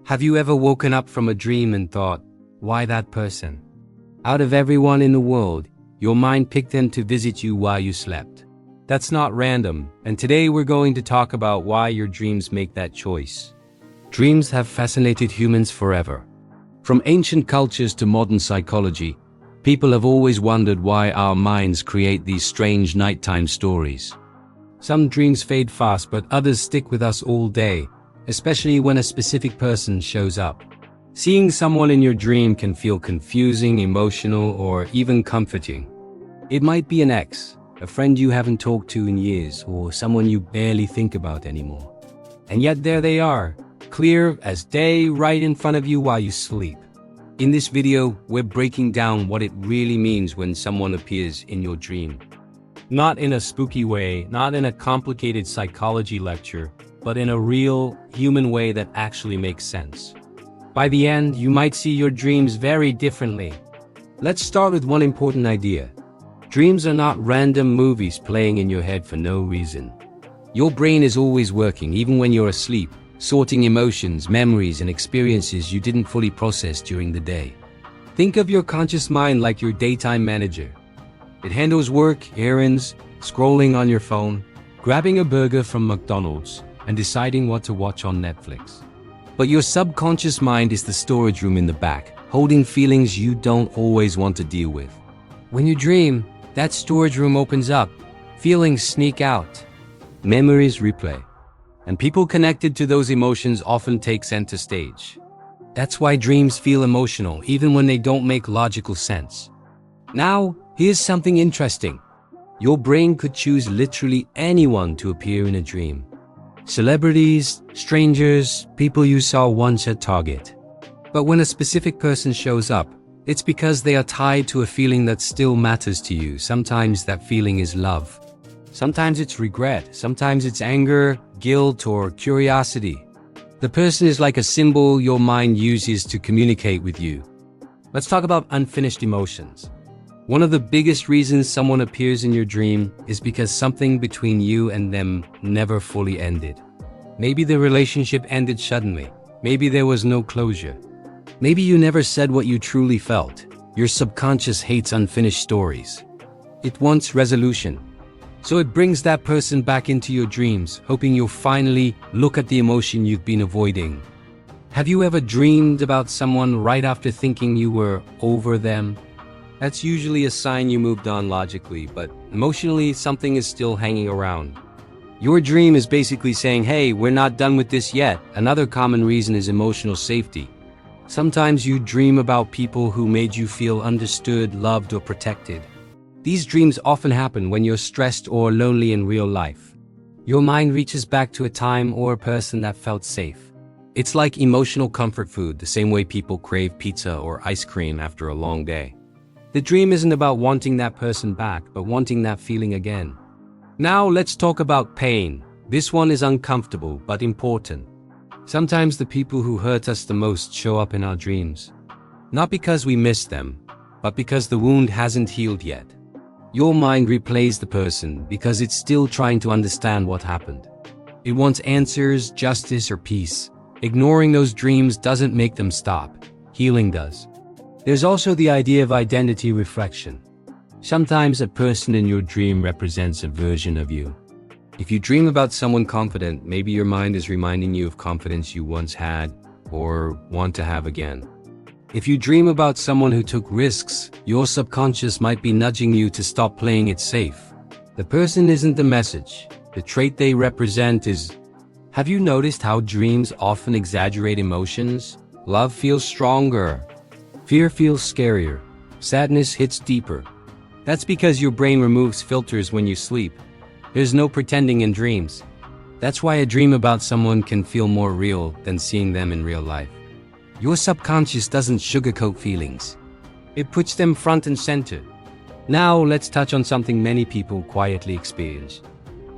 Have you ever woken up from a dream and thought, why that person? Out of everyone in the world, your mind picked them to visit you while you slept. That's not random, and today we're going to talk about why your dreams make that choice. Dreams have fascinated humans forever. From ancient cultures to modern psychology, people have always wondered why our minds create these strange nighttime stories. Some dreams fade fast, but others stick with us all day, especially when a specific person shows up. Seeing someone in your dream can feel confusing, emotional, or even comforting. It might be an ex, a friend you haven't talked to in years, or someone you barely think about anymore. And yet there they are, clear as day, right in front of you while you sleep. In this video, we're breaking down what it really means when someone appears in your dream. Not in a spooky way, not in a complicated psychology lecture, but in a real, human way that actually makes sense. By the end, you might see your dreams very differently. Let's start with one important idea. Dreams are not random movies playing in your head for no reason. Your brain is always working, even when you're asleep, sorting emotions, memories, and experiences you didn't fully process during the day. Think of your conscious mind like your daytime manager. It handles work, errands, scrolling on your phone, grabbing a burger from McDonald's, and deciding what to watch on Netflix. But your subconscious mind is the storage room in the back, holding feelings you don't always want to deal with. When you dream, that storage room opens up, feelings sneak out, memories replay, and people connected to those emotions often take center stage. That's why dreams feel emotional, even when they don't make logical sense. Now, here's something interesting. Your brain could choose literally anyone to appear in a dream. Celebrities, strangers, people you saw once at Target. But when a specific person shows up, it's because they are tied to a feeling that still matters to you. Sometimes that feeling is love. Sometimes it's regret. Sometimes it's anger, guilt, or curiosity. The person is like a symbol your mind uses to communicate with you. Let's talk about unfinished emotions. One of the biggest reasons someone appears in your dream is because something between you and them never fully ended. Maybe the relationship ended suddenly. Maybe there was no closure. Maybe you never said what you truly felt. Your subconscious hates unfinished stories. It wants resolution. So it brings that person back into your dreams, hoping you'll finally look at the emotion you've been avoiding. Have you ever dreamed about someone right after thinking you were over them? That's usually a sign you moved on logically, but emotionally something is still hanging around. Your dream is basically saying, hey, we're not done with this yet. Another common reason is emotional safety. Sometimes you dream about people who made you feel understood, loved, or protected. These dreams often happen when you're stressed or lonely in real life. Your mind reaches back to a time or a person that felt safe. It's like emotional comfort food, the same way people crave pizza or ice cream after a long day. The dream isn't about wanting that person back, but wanting that feeling again. Now let's talk about pain. This one is uncomfortable, but important. Sometimes the people who hurt us the most show up in our dreams. Not because we miss them, but because the wound hasn't healed yet. Your mind replays the person because it's still trying to understand what happened. It wants answers, justice, or peace. Ignoring those dreams doesn't make them stop. Healing does. There's also the idea of identity reflection. Sometimes a person in your dream represents a version of you. If you dream about someone confident, maybe your mind is reminding you of confidence you once had or want to have again. If you dream about someone who took risks, your subconscious might be nudging you to stop playing it safe. The person isn't the message. The trait they represent is. Have you noticed how dreams often exaggerate emotions? Love feels stronger. Fear feels scarier. Sadness hits deeper. That's because your brain removes filters when you sleep. There's no pretending in dreams. That's why a dream about someone can feel more real than seeing them in real life. Your subconscious doesn't sugarcoat feelings. It puts them front and center. Now let's touch on something many people quietly experience.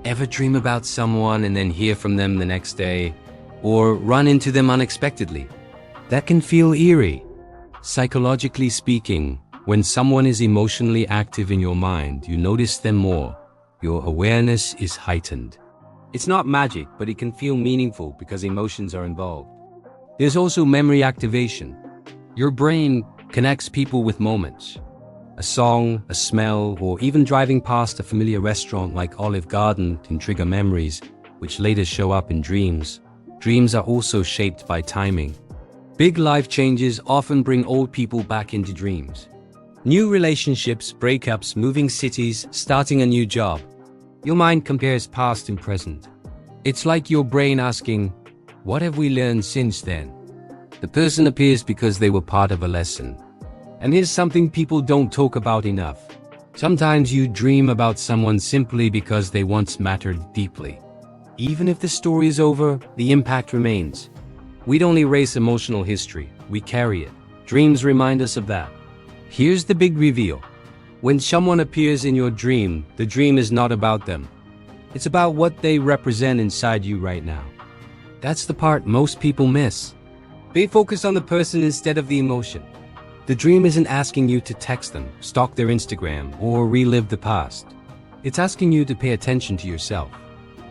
Ever dream about someone and then hear from them the next day, or run into them unexpectedly? That can feel eerie. Psychologically speaking, when someone is emotionally active in your mind, you notice them more. Your awareness is heightened. It's not magic, but it can feel meaningful because emotions are involved. There's also memory activation. Your brain connects people with moments. A song, a smell, or even driving past a familiar restaurant like Olive Garden can trigger memories, which later show up in dreams. Dreams are also shaped by timing. Big life changes often bring old people back into dreams. New relationships, breakups, moving cities, starting a new job. Your mind compares past and present. It's like your brain asking, what have we learned since then? The person appears because they were part of a lesson. And here's something people don't talk about enough. Sometimes you dream about someone simply because they once mattered deeply. Even if the story is over, the impact remains. We don't erase emotional history, we carry it. Dreams remind us of that. Here's the big reveal. When someone appears in your dream, the dream is not about them. It's about what they represent inside you right now. That's the part most people miss. They focus on the person instead of the emotion. The dream isn't asking you to text them, stalk their Instagram, or relive the past. It's asking you to pay attention to yourself.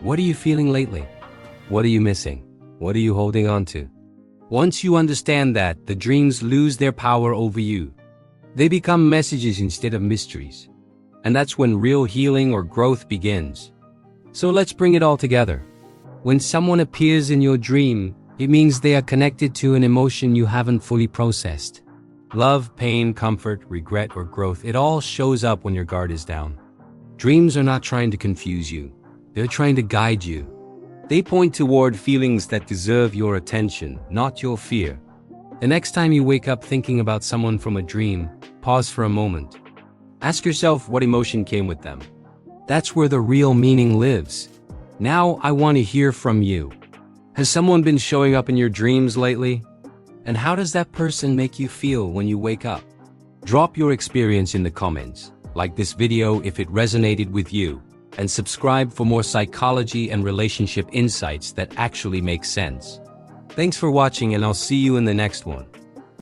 What are you feeling lately? What are you missing? What are you holding on to? Once you understand that, the dreams lose their power over you. They become messages instead of mysteries. And that's when real healing or growth begins. So let's bring it all together. When someone appears in your dream, it means they are connected to an emotion you haven't fully processed. Love, pain, comfort, regret, or growth, it all shows up when your guard is down. Dreams are not trying to confuse you. They're trying to guide you. They point toward feelings that deserve your attention, not your fear. The next time you wake up thinking about someone from a dream, pause for a moment. Ask yourself what emotion came with them. That's where the real meaning lives. Now I want to hear from you. Has someone been showing up in your dreams lately? And how does that person make you feel when you wake up? Drop your experience in the comments, like this video if it resonated with you, and subscribe for more psychology and relationship insights that actually make sense. Thanks for watching, and I'll see you in the next one.